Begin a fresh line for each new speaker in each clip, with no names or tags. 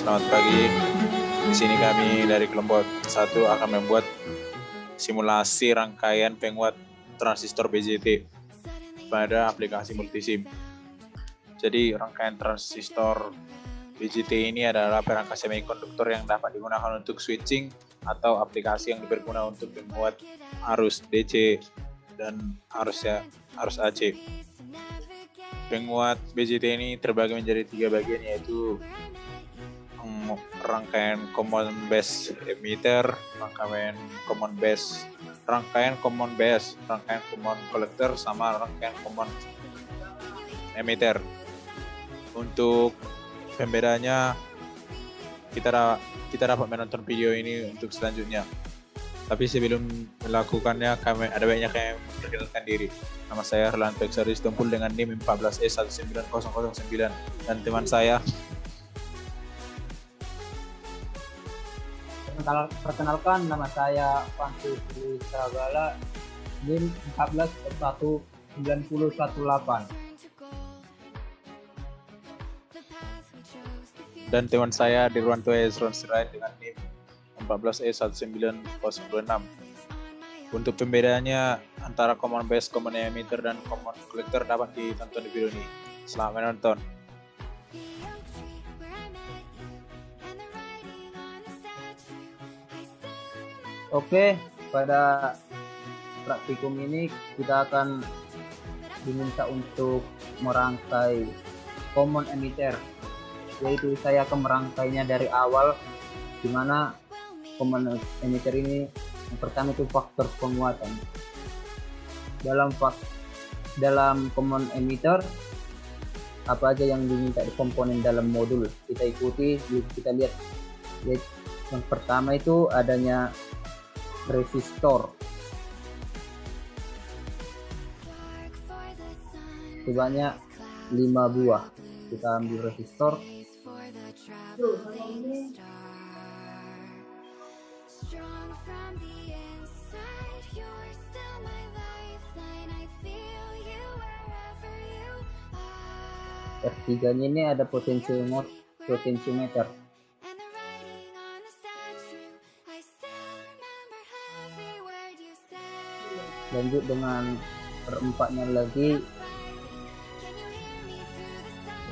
Selamat pagi. Di sini kami dari kelompok 1 akan membuat simulasi rangkaian penguat transistor BJT pada aplikasi multisim. Jadi rangkaian transistor BJT ini adalah perangkat semikonduktor yang dapat digunakan untuk switching atau aplikasi yang berguna untuk membuat arus DC dan arus AC. Penguat BJT ini terbagi menjadi 3 bagian, yaitu rangkaian common base emitter, rangkaian common collector, sama rangkaian common emitter. Untuk pembedanya kita dapat menonton video ini untuk selanjutnya. Tapi sebelum melakukannya, ada baiknya kami memperkenalkan diri. Nama saya Erlanto Exaris Tumpul dengan NIM 14E19009 dan teman saya.
Perkenalkan, nama saya Pantu Sri Sagala, NIM 14E19018.
Dan teman saya Dirwanto Ezron Sirait dengan NIM 14E19026. Untuk pembedaannya antara common base, common emitter, dan common collector dapat ditonton di video ini. Selamat menonton.
Oke, pada praktikum ini kita akan diminta untuk merangkai common emitter, yaitu saya akan merangkainya dari awal, di mana common emitter ini yang pertama itu faktor penguatan. Dalam common emitter, apa aja yang diminta di komponen dalam modul kita ikuti, kita lihat. Yang pertama itu adanya resistor sebanyak 5 buah. Kita ambil resistor. R3-nya ini ada potensiometer. Lanjut dengan R4-nya lagi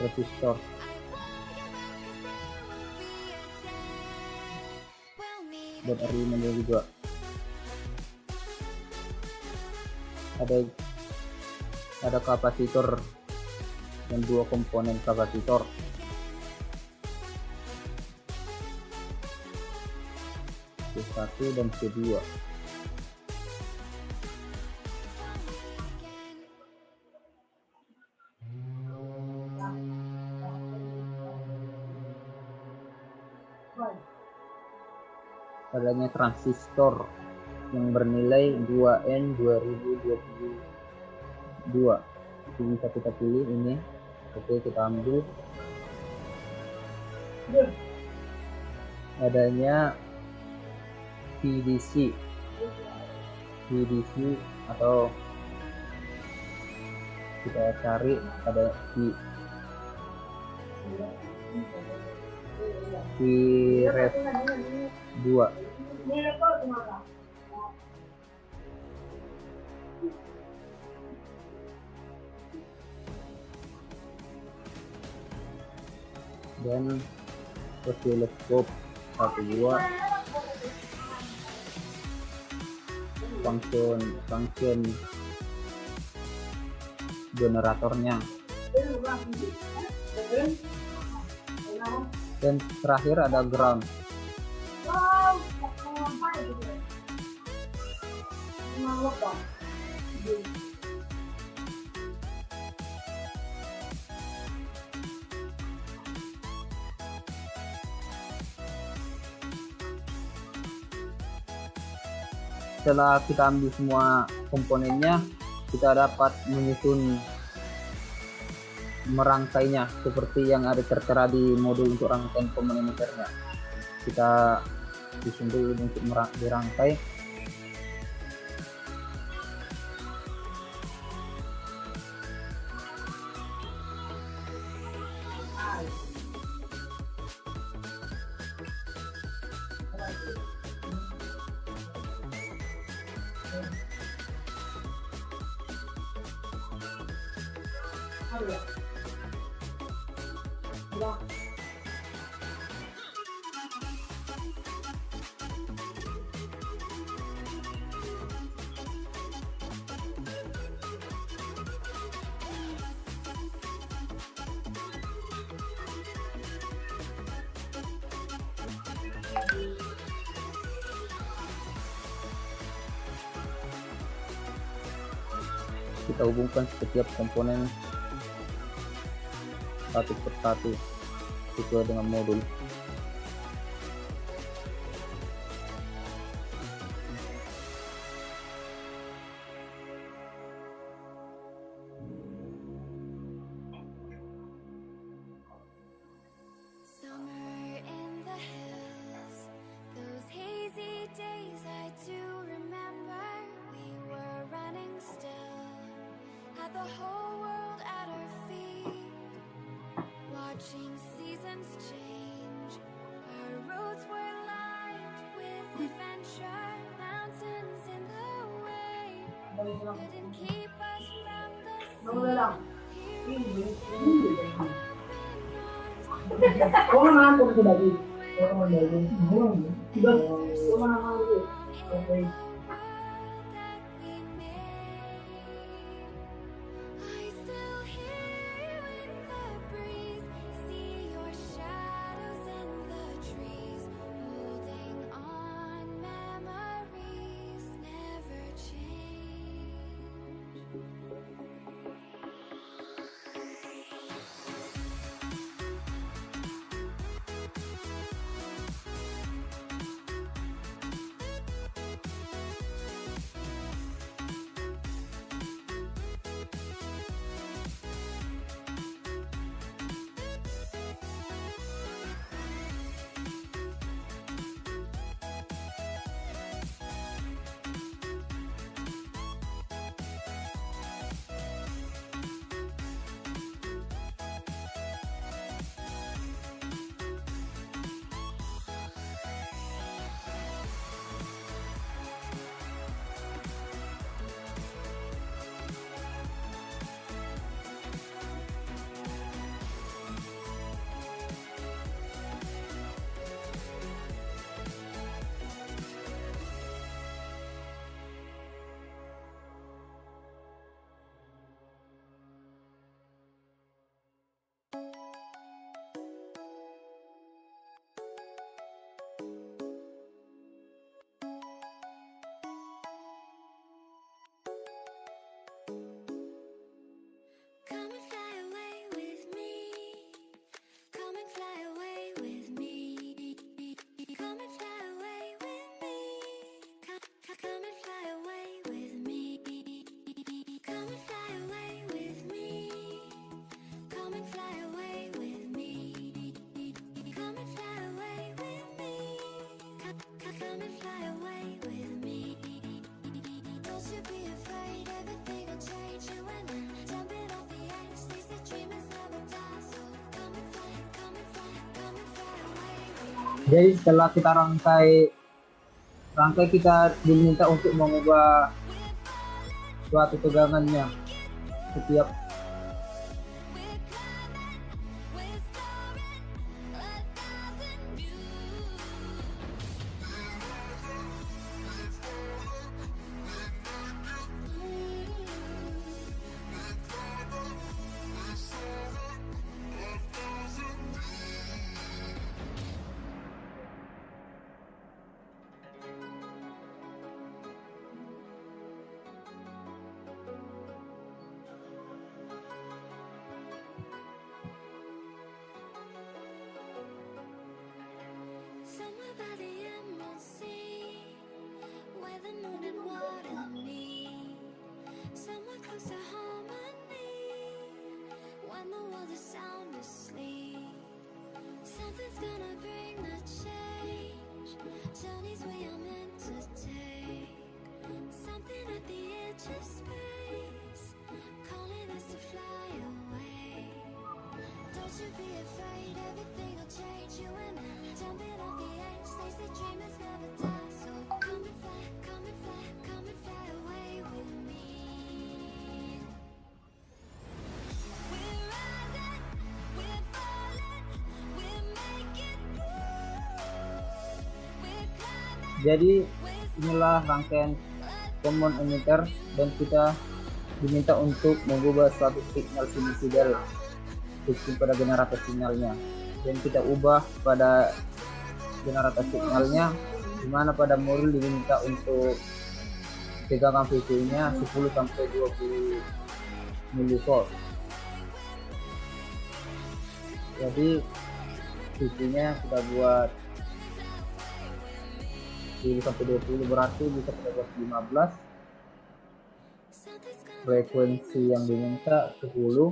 resistor. Dan R5-nya juga ada kapasitor dan 2 komponen kapasitor. C1 dan C2. Adanya transistor yang bernilai 2N2022. Itu bisa kita pilih ini. Oke, kita ambil. Adanya VDC atau kita cari ada VREF 2. Dan oscilloscope 1-2. function generatornya. Dan terakhir ada ground. Setelah kita ambil semua komponennya, kita dapat menyusun merangkainya seperti yang ada tertera di modul untuk rangkaian common emitternya. Kita susun dulu untuk dirangkai. Kita hubungkan setiap komponen satu persatu sesuai dengan modul.
Summer in the hills, those hazy days I do remember. We were running still, had the whole world at our feet, watching seasons change. Our roads were lined with adventure, mountains in the way couldn't keep us from the sea. I still hear you in the breeze, see your shadows in the trees, holding on memories never change. Come and fly away with me. Come and fly away with me. Come and fly away with me. Come and fly away with me. Come and fly away with me. Come and fly away with me. Come and fly away with me. Come and fly away with me. Don't you be afraid, everything will change. You and I, jumping off the edge. They say dreamers never die, so come and fly, come and fly, come and fly away with me.
Jadi setelah kita rangkai kita diminta untuk mengubah suatu tegangannya setiap
We're climbing, we're soaring, 1,000 views. Somewhere by the emerald sea, where the moon and water meet. Somewhere close to harmony, when the world is sound asleep. Something's gonna bring the change, journeys we are meant to take. Something at the edge of space, calling us to fly away. Don't you be afraid, everything will change. You and I, jumping off the edge. They say dreamers never die, so come and fly, come and fly, come and fly away with me. We're
Jadi inilah rangkaian common emitter dan kita diminta untuk mengubah suatu signal sinusoidal pada generator sinyalnya, dan kita ubah pada generator signalnya, dimana pada modul diminta untuk tegangan VCU-nya 10 sampai 20 milivolt. Jadi VCU-nya kita buat 10 sampai 20, berarti bisa kita buat 15. Frekuensi yang diminta 10,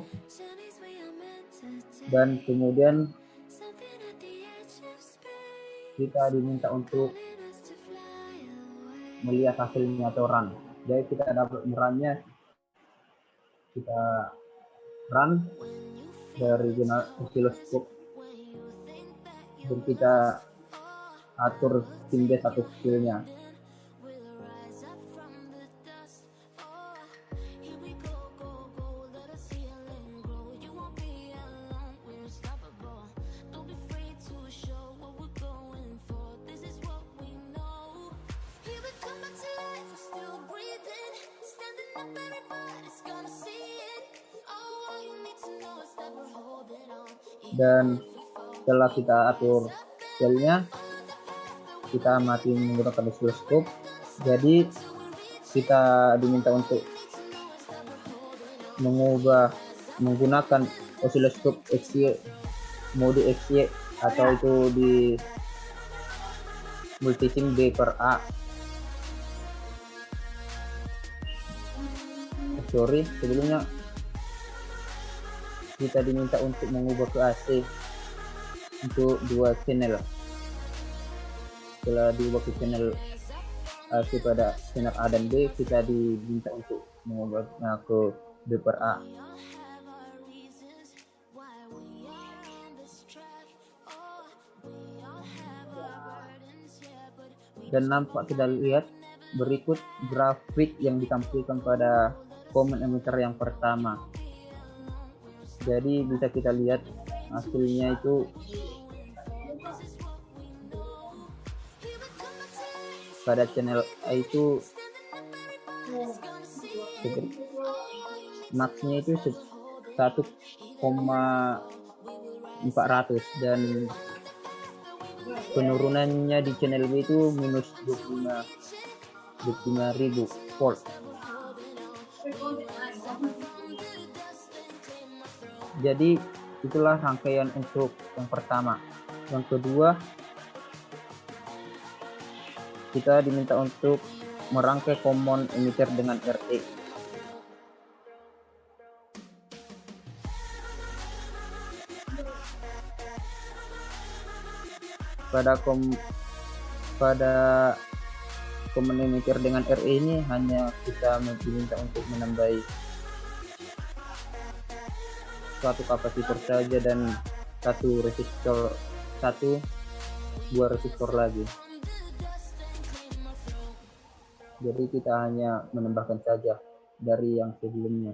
dan kemudian kita diminta untuk melihat hasilnya atau run. Jadi kita dapat runnya, kita run dari oscilloscope dan kita atur speed base atau skillnya. Dan setelah kita atur skillnya, kita amati menggunakan oscilloscope. Jadi kita diminta untuk menggunakan oscilloscope XY, mode XY, atau itu di multisim D per A. Sebelumnya kita diminta untuk mengubah ke AC untuk 2 channel. Setelah diubah ke channel AC pada channel A dan B, kita diminta untuk mengubahnya ke D per A. Dan nampak kita lihat berikut grafik yang ditampilkan pada common emitter yang pertama. Jadi bisa kita lihat hasilnya itu pada channel A itu maxnya itu 1,400 dan penurunannya di channel B itu minus 25.000 volt. Jadi itulah rangkaian untuk yang pertama. Yang kedua, kita diminta untuk merangkai common emitter dengan RE. Pada common emitter dengan RE ini hanya kita diminta untuk menambah suatu kapasitor saja dan dua resistor lagi. Jadi kita hanya menambahkan saja dari yang sebelumnya.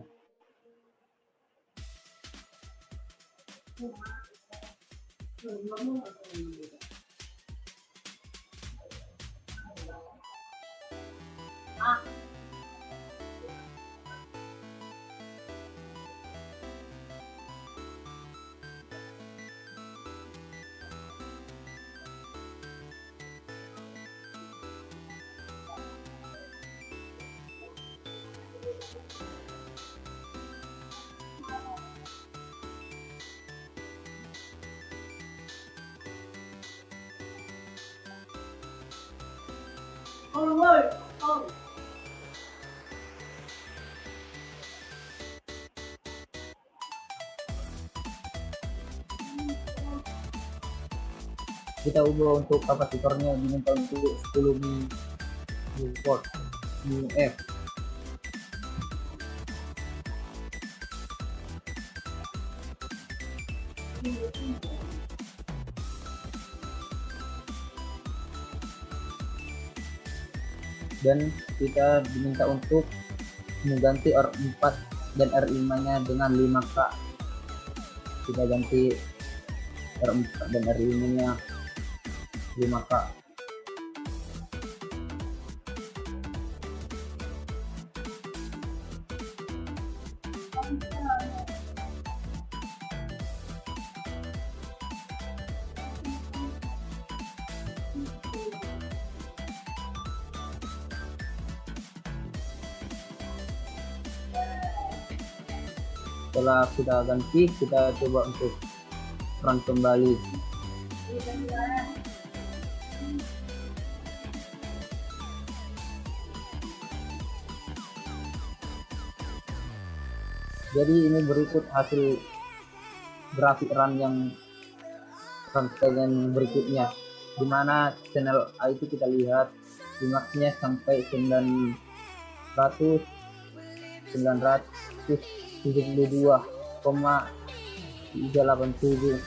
Kita ubah untuk kapasitornya, diminta untuk 10 volt UF. Dan kita diminta untuk mengganti R4 dan R5-nya dengan 5K. Kita ganti R4 dan R5-nya 5K. Setelah kita ganti, kita coba untuk run kembali. Jadi ini berikut hasil grafik run yang rangkaian berikutnya, di mana channel A itu kita lihat limaknya sampai 972,387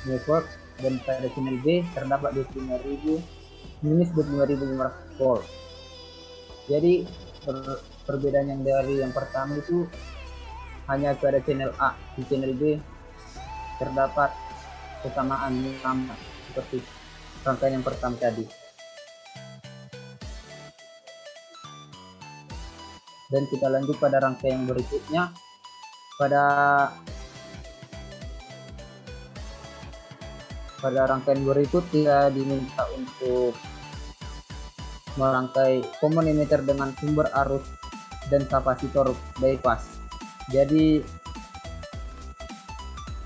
megawatt, dan pada channel B terdapat 25.500 volt. Jadi perbedaan yang dari yang pertama itu hanya pada channel A. Di channel B terdapat kesamaan sama seperti rangkaian yang pertama tadi. Dan kita lanjut pada rangkaian berikutnya. Pada rangkaian berikut kita diminta untuk merangkai common emitter dengan sumber arus dan kapasitor bypass. Jadi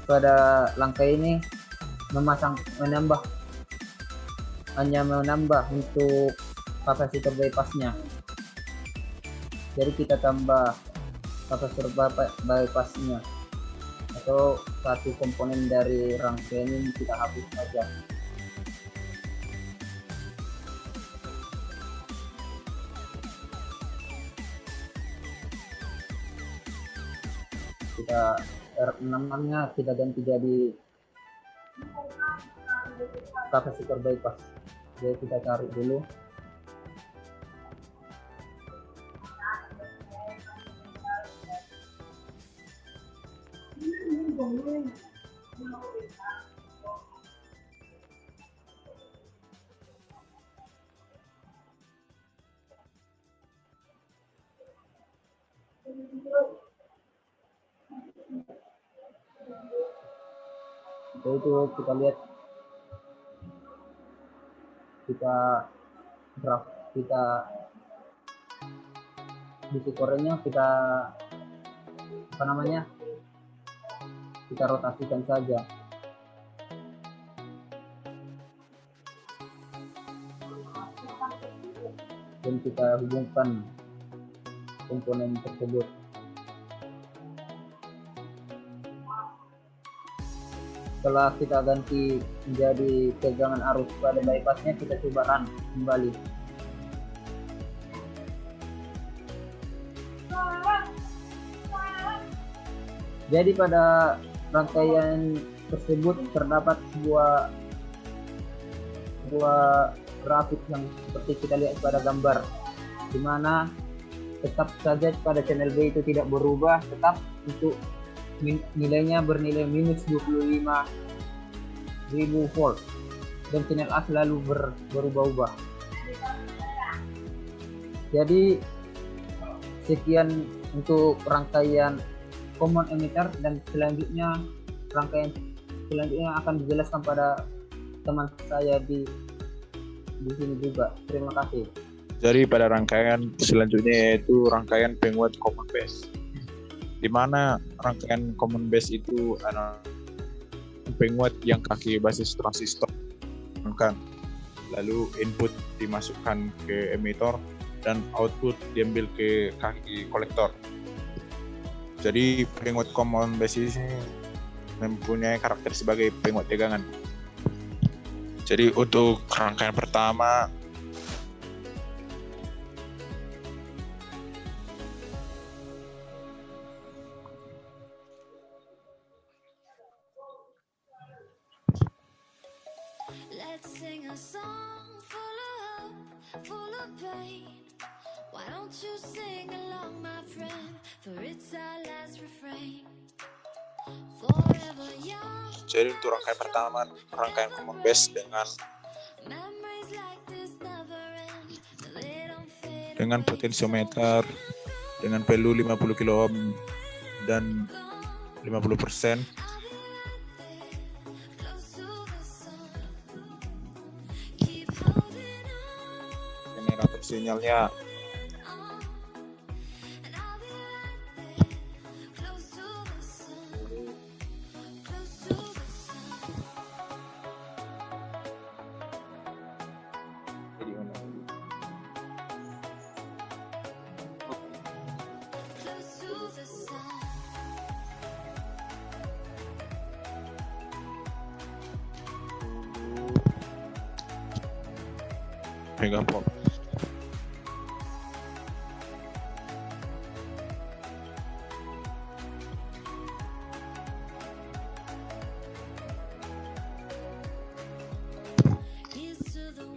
pada langkah ini hanya menambah untuk kapasitor bypassnya. Jadi kita tambah kapasitor bypassnya, atau satu komponen dari rangkaian ini kita hapus saja. Kita R6-nya kita ganti jadi kapasitor bypass. Jadi kita tarik dulu. Jadi itu kita lihat, kita di korennya kita kita rotasikan saja. Dan kita hubungkan komponen tersebut. Setelah kita ganti menjadi tegangan arus pada bypassnya, kita coba run kembali. Jadi pada rangkaian tersebut terdapat sebuah grafik yang seperti kita lihat pada gambar, di mana tetap saja pada channel B itu tidak berubah, tetap untuk nilainya bernilai minus 25.000 volt, dan channel A selalu berubah-ubah. Jadi sekian untuk rangkaian common emitter, dan rangkaian selanjutnya akan dijelaskan pada teman saya di sini juga. Terima kasih.
Jadi pada rangkaian selanjutnya yaitu rangkaian penguat common base, di mana rangkaian common base itu penguat yang kaki basis transistor kan, lalu input dimasukkan ke emitter dan output diambil ke kaki kolektor. Jadi penguat common base ini mempunyai karakter sebagai penguat tegangan. Jadi untuk rangkaian pertama
Let's sing a song full of hope, full of pain. Why don't you sing along, my friend? For it's our last refrain. Forever young.
Jadi untuk rangkaian pertama, rangkaian common base
Memories like this never end. They don't fade
dengan
away.
potensiometer dengan value 50 kilo ohm dan 50%.
I'll be right there, close to the sun. Keep holding on,
Generator sinyalnya
and I'll be right there, close to the sun.
megavolt.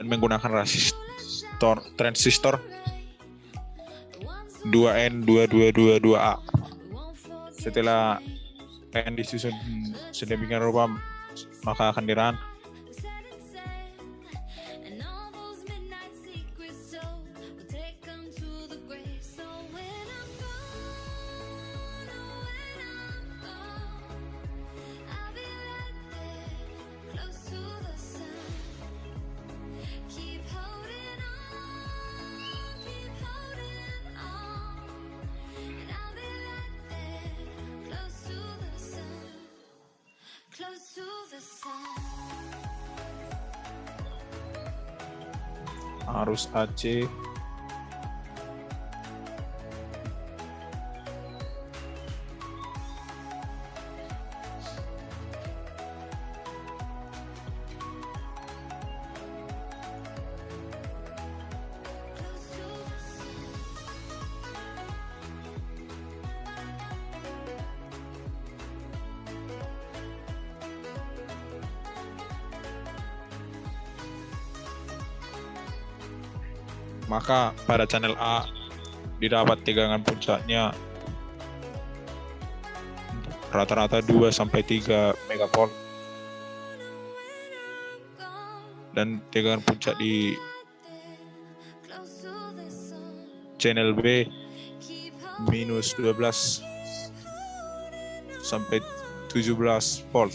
Dan menggunakan transistor 2N2222A. Setelah N disusun sedemikian rupa, maka akan dirun.
Close to the sun.
Arus AC maka pada channel A didapat tegangan puncaknya rata-rata 2 sampai 3 megavolt dan tegangan puncak di channel B minus 12 sampai 17 volt.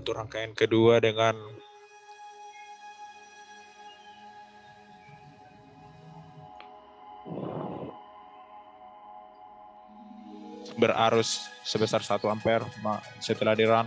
Untuk rangkaian kedua dengan berarus sebesar 1 ampere setelah di run.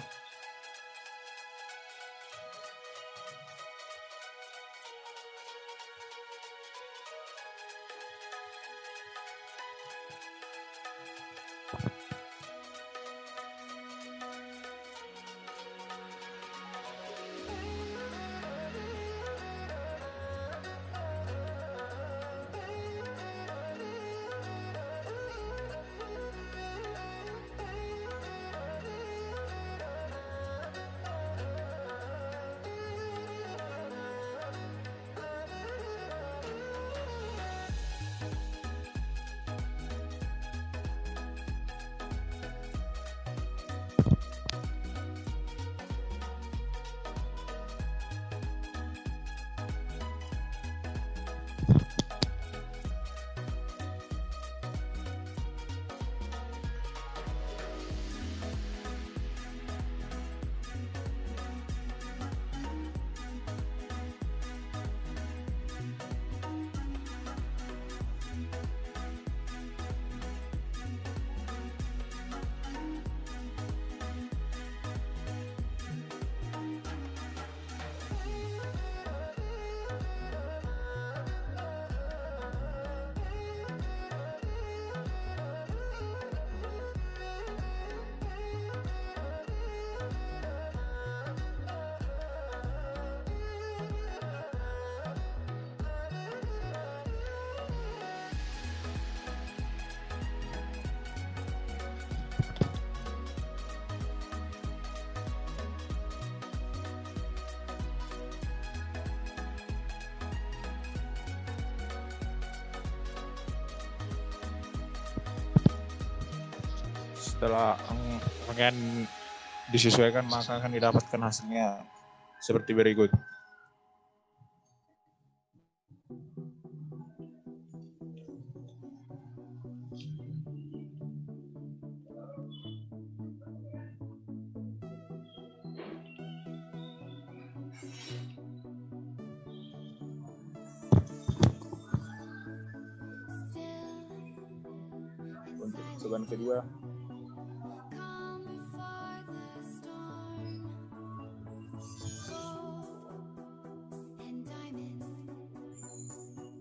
Setelah rangkaian disesuaikan, maka akan didapatkan hasilnya seperti berikut. Untuk percobaan kedua,
Calm before the storm. Gold and diamond.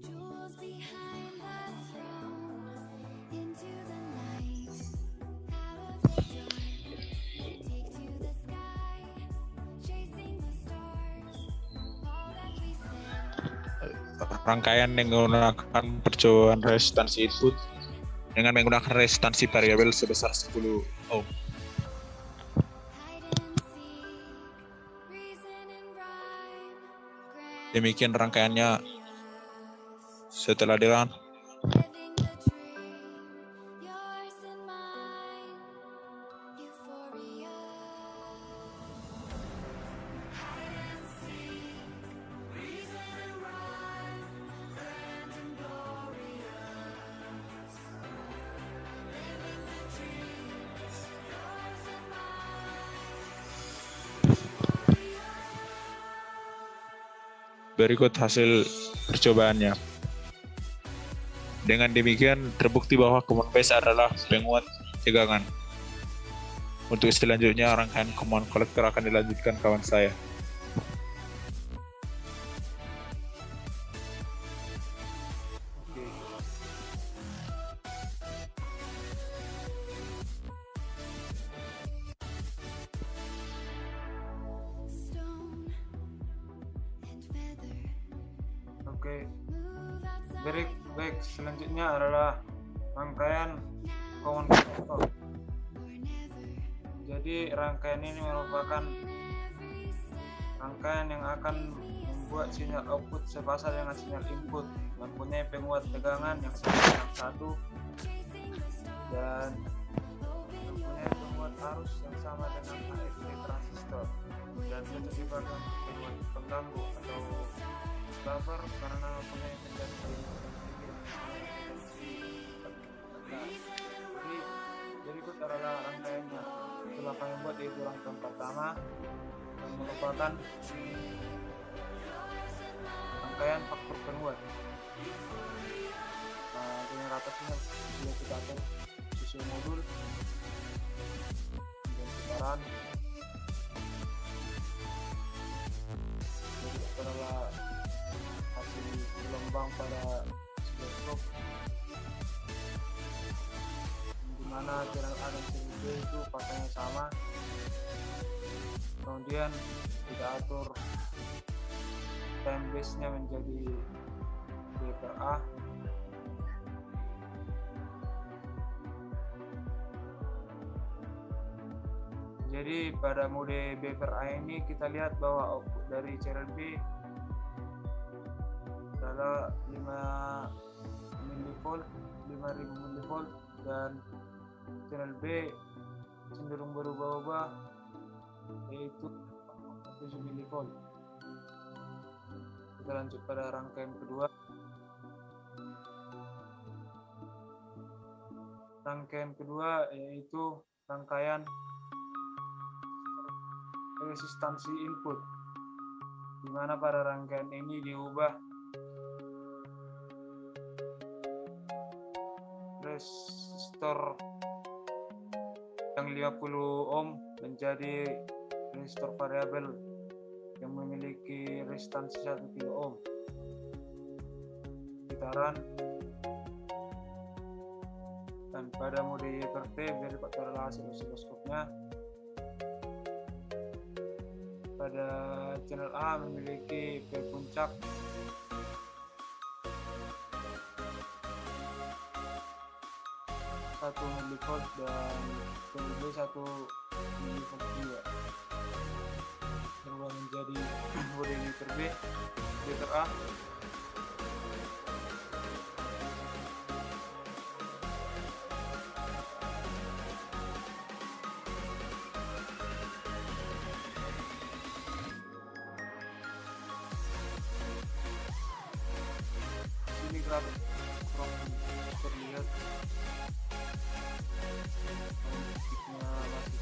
Jewels behind the throne. Into the night. Out of the dark.
rangkaian yang menggunakan percobaan resistansi input dengan menggunakan resistansi variabel sebesar 10 ohm. Demikian rangkaiannya. Setelah dilakukan, berikut hasil percobaannya. Dengan demikian terbukti bahwa common base adalah penguat tegangan. Untuk selanjutnya rangkaian common collector akan dilanjutkan kawan saya.
Oke. Baik, selanjutnya adalah rangkaian common collector. Jadi rangkaian ini merupakan rangkaian yang akan membuat sinyal output sepasang dengan sinyal input, mempunyai penguat tegangan yang sama dengan 1 dan mempunyai penguat arus yang sama dengan AFP transistor, dan cocok dipakai penguat pengganggu atau buffer karena mempunyai potensi berikut adalah rangkaiannya. Setelah kami buat yaitu rangkaian pertama yang merupakan rangkaian faktor penguat. Generatornya sudah kita atur sesuai modul dan putaran. Berikut adalah hasil gelombang pada oscilloscope, di mana channel A dan channel B itu pasangnya sama. Kemudian kita atur time base nya menjadi B per A. Jadi pada mode B per A ini kita lihat bahwa output dari channel B adalah 5 mV, 5000 mV, dan channel B cenderung berubah-ubah yaitu 7 mV. Kita lanjut pada rangkaian kedua. Rangkaian kedua yaitu rangkaian resistansi input, di mana pada rangkaian ini diubah resistor yang 50 ohm menjadi resistor variabel yang memiliki resistansi 1 kilo ohm. Putaran, dan pada mode Y per T berikut adalah hasil oscilloscope-nya. Pada channel A memiliki P puncak satu mV dan channel B 1 mV juga. Berubah menjadi mode Y per B, Y per A. Ini grafik terlihat titiknya masih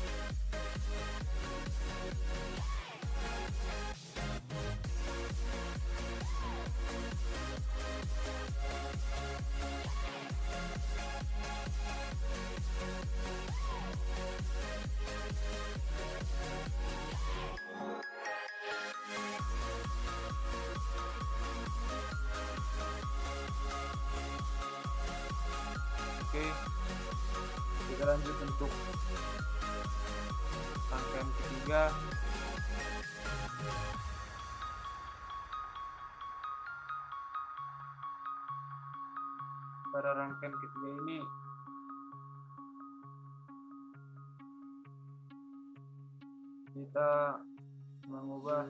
Oke, kita lanjut untuk rangkaian ketiga. pada rangkaian ketiga ini kita mengubah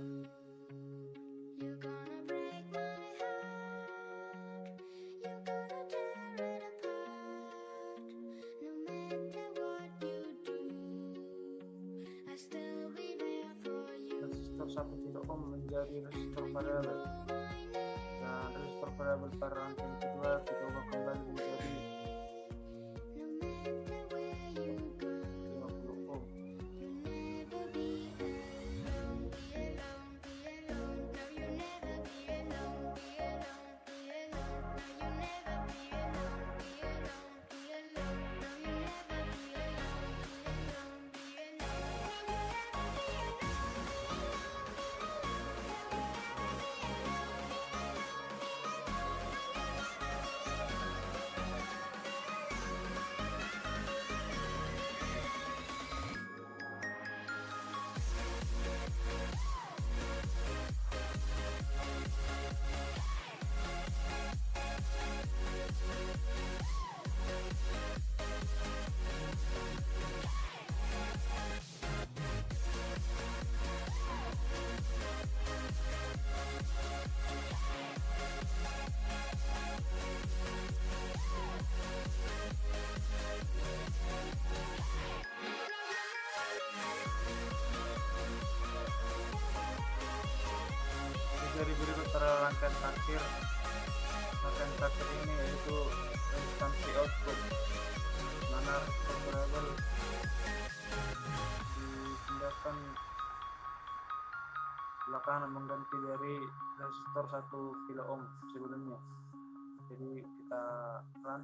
You're gonna break my heart. You're gonna tear it apart. No matter what you do, I still be there for you.
resistor 1 kilo ohm menjadi resistor variabel, dan resistor variabel pada rangkaian kedua kita ubah kembali menjadi
No matter where you go,
50 ohm.
you'll never be alone. Be alone, be alone. No, you'll never be alone. Be alone, be alone. No, you'll never be alone. Be alone, be alone. No, you'll never be alone. Be alone, be alone. No, you'll never be
Jadi berikut pada rangkaian terakhir. Rangkaian terakhir ini yaitu instansi output, mana resistor variabel dipindahkan belakangan mengganti dari resistor 1 kilo ohm sebelumnya. Jadi kita run.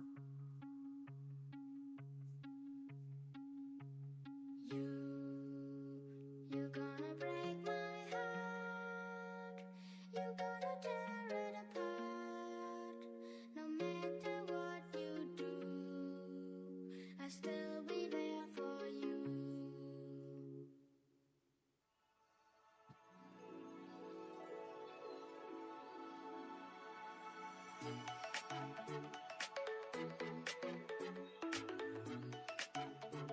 You're gonna break my heart. You're gonna tear it apart. No matter what you do, I still be there for you.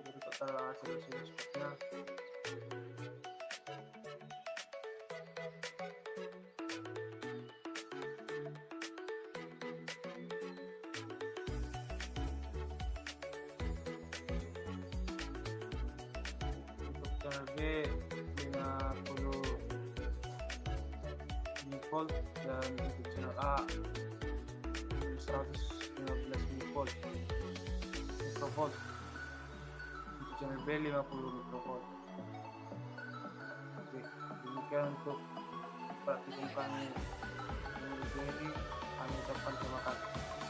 Berikut adalah hasil dashboardnya. Untuk channel B 50 mV dan untuk channel A 115 mV mikrovolt. Untuk channel B 50 mikrovolt. Oke, demikian untuk praktikum kami minggu ini. Kami ucapkan terima kasih.